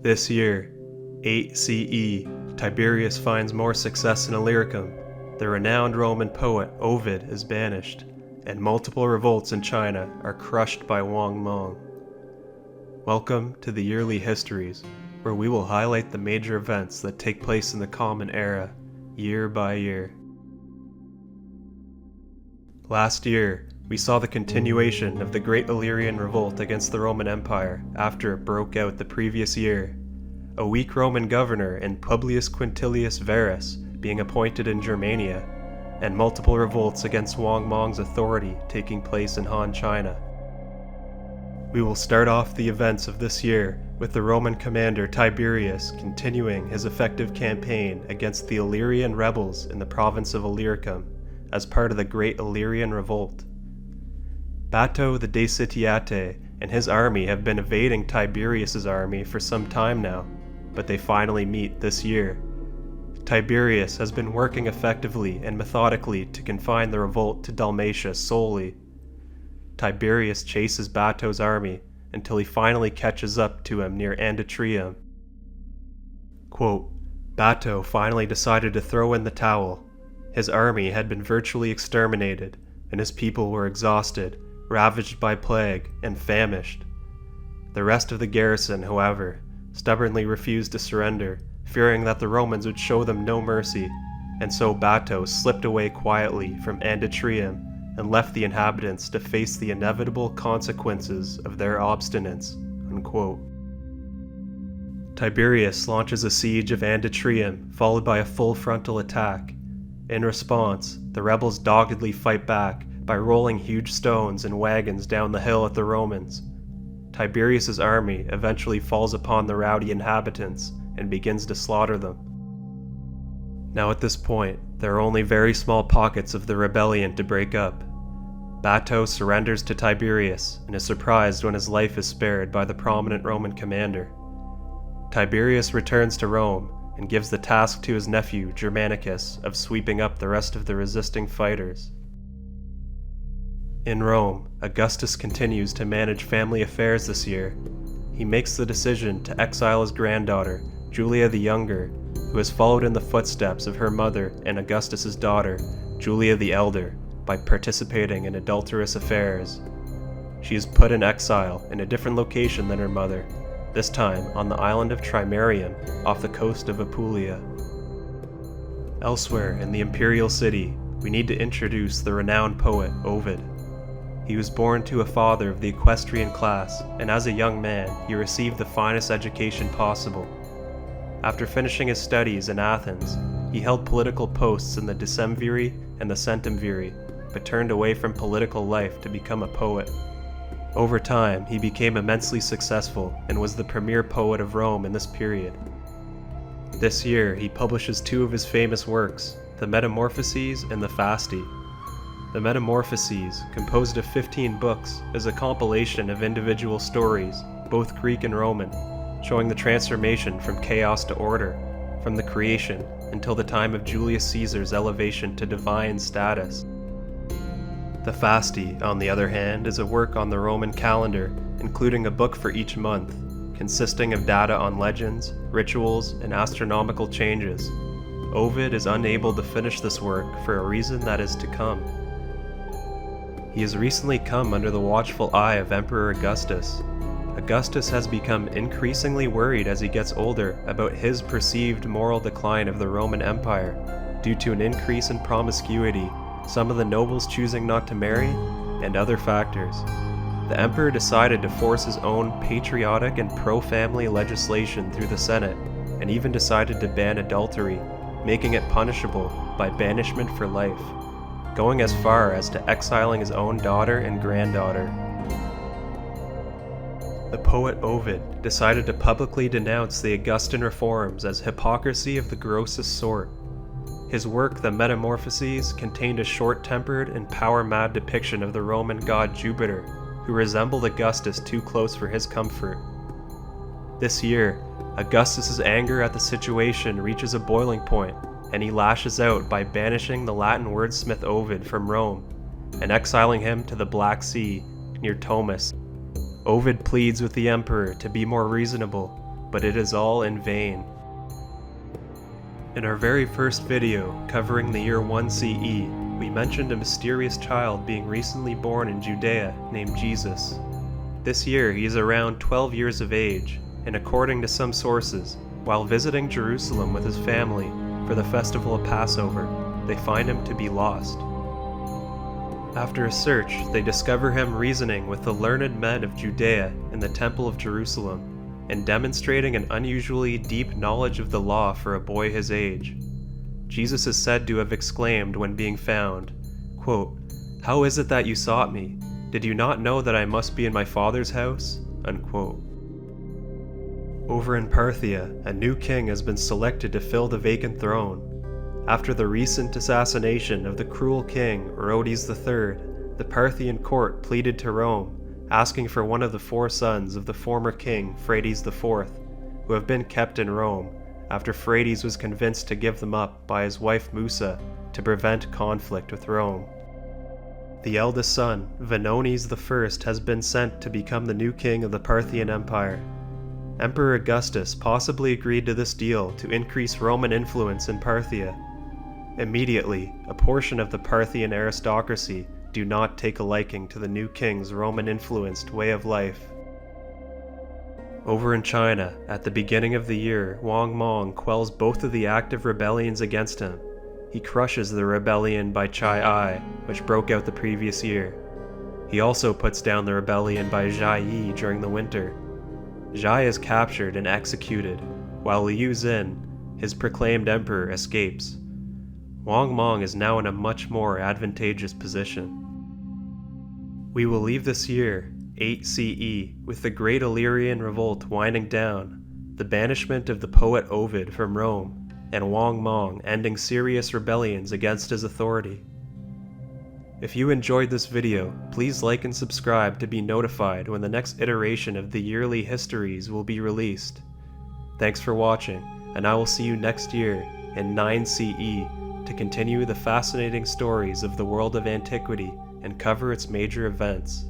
This year, 8 CE, Tiberius finds more success in Illyricum. The renowned Roman poet Ovid is banished, and multiple revolts in China are crushed by Wang Mang. Welcome to the Yearly Histories, where we will highlight the major events that take place in the Common Era, year by year. Last year, we saw the continuation of the Great Illyrian Revolt against the Roman Empire after it broke out the previous year. A weak Roman governor in Publius Quintilius Varus being appointed in Germania, and multiple revolts against Wang Mang's authority taking place in Han China. We will start off the events of this year with the Roman commander Tiberius continuing his effective campaign against the Illyrian rebels in the province of Illyricum as part of the Great Illyrian Revolt. Bato the Decitiate and his army have been evading Tiberius's army for some time now, but they finally meet this year. Tiberius has been working effectively and methodically to confine the revolt to Dalmatia solely. Tiberius chases Bato's army until he finally catches up to him near Andetrium. Quote, Bato finally decided to throw in the towel. His army had been virtually exterminated, and his people were exhausted, ravaged by plague, and famished. The rest of the garrison, however, stubbornly refused to surrender, fearing that the Romans would show them no mercy, and so Bato slipped away quietly from Andetrium and left the inhabitants to face the inevitable consequences of their obstinance. Unquote. Tiberius launches a siege of Andetrium, followed by a full frontal attack. In response, the rebels doggedly fight back by rolling huge stones and wagons down the hill at the Romans. Tiberius's army eventually falls upon the rowdy inhabitants and begins to slaughter them. Now at this point, there are only very small pockets of the rebellion to break up. Bato surrenders to Tiberius and is surprised when his life is spared by the prominent Roman commander. Tiberius returns to Rome and gives the task to his nephew Germanicus of sweeping up the rest of the resisting fighters. In Rome, Augustus continues to manage family affairs this year. He makes the decision to exile his granddaughter, Julia the Younger, who has followed in the footsteps of her mother and Augustus's daughter, Julia the Elder, by participating in adulterous affairs. She is put in exile in a different location than her mother, this time on the island of Trimarium off the coast of Apulia. Elsewhere in the imperial city, we need to introduce the renowned poet Ovid. He was born to a father of the equestrian class, and as a young man, he received the finest education possible. After finishing his studies in Athens, he held political posts in the decemviri and the centumviri, but turned away from political life to become a poet. Over time, he became immensely successful and was the premier poet of Rome in this period. This year, he publishes two of his famous works, the Metamorphoses and the Fasti. The Metamorphoses, composed of 15 books, is a compilation of individual stories, both Greek and Roman, showing the transformation from chaos to order, from the creation until the time of Julius Caesar's elevation to divine status. The Fasti, on the other hand, is a work on the Roman calendar, including a book for each month, consisting of data on legends, rituals, and astronomical changes. Ovid is unable to finish this work for a reason that is to come. He has recently come under the watchful eye of Emperor Augustus. Augustus has become increasingly worried as he gets older about his perceived moral decline of the Roman Empire due to an increase in promiscuity, some of the nobles choosing not to marry, and other factors. The emperor decided to force his own patriotic and pro-family legislation through the Senate, and even decided to ban adultery, making it punishable by banishment for life, going as far as to exiling his own daughter and granddaughter. The poet Ovid decided to publicly denounce the Augustan reforms as hypocrisy of the grossest sort. His work, The Metamorphoses, contained a short-tempered and power-mad depiction of the Roman god Jupiter, who resembled Augustus too close for his comfort. This year, Augustus's anger at the situation reaches a boiling point, and he lashes out by banishing the Latin wordsmith Ovid from Rome and exiling him to the Black Sea near Tomis. Ovid pleads with the emperor to be more reasonable, but it is all in vain. In our very first video, covering the year 1 CE, we mentioned a mysterious child being recently born in Judea named Jesus. This year he is around 12 years of age, and according to some sources, while visiting Jerusalem with his family for the festival of Passover, they find him to be lost. After a search, they discover him reasoning with the learned men of Judea in the Temple of Jerusalem, and demonstrating an unusually deep knowledge of the law for a boy his age. Jesus is said to have exclaimed when being found, quote, "How is it that you sought me? Did you not know that I must be in my Father's house?" Unquote. Over in Parthia, a new king has been selected to fill the vacant throne. After the recent assassination of the cruel king Orodes III, the Parthian court pleaded to Rome, asking for one of the 4 sons of the former king Phraates IV, who have been kept in Rome after Phraates was convinced to give them up by his wife Musa to prevent conflict with Rome. The eldest son, Vonones I, has been sent to become the new king of the Parthian Empire. Emperor Augustus possibly agreed to this deal to increase Roman influence in Parthia. Immediately, a portion of the Parthian aristocracy do not take a liking to the new king's Roman-influenced way of life. Over in China, at the beginning of the year, Mang quells both of the active rebellions against him. He crushes the rebellion by Chai Ai, which broke out the previous year. He also puts down the rebellion by Zhai Yi during the winter. Zhai is captured and executed, while Liu Xin, his proclaimed emperor, escapes. Wang Mang is now in a much more advantageous position. We will leave this year, 8 CE, with the Great Illyrian Revolt winding down, the banishment of the poet Ovid from Rome, and Wang Mang ending serious rebellions against his authority. If you enjoyed this video, please like and subscribe to be notified when the next iteration of the yearly histories will be released. Thanks for watching, and I will see you next year in 9 CE to continue the fascinating stories of the world of antiquity and cover its major events.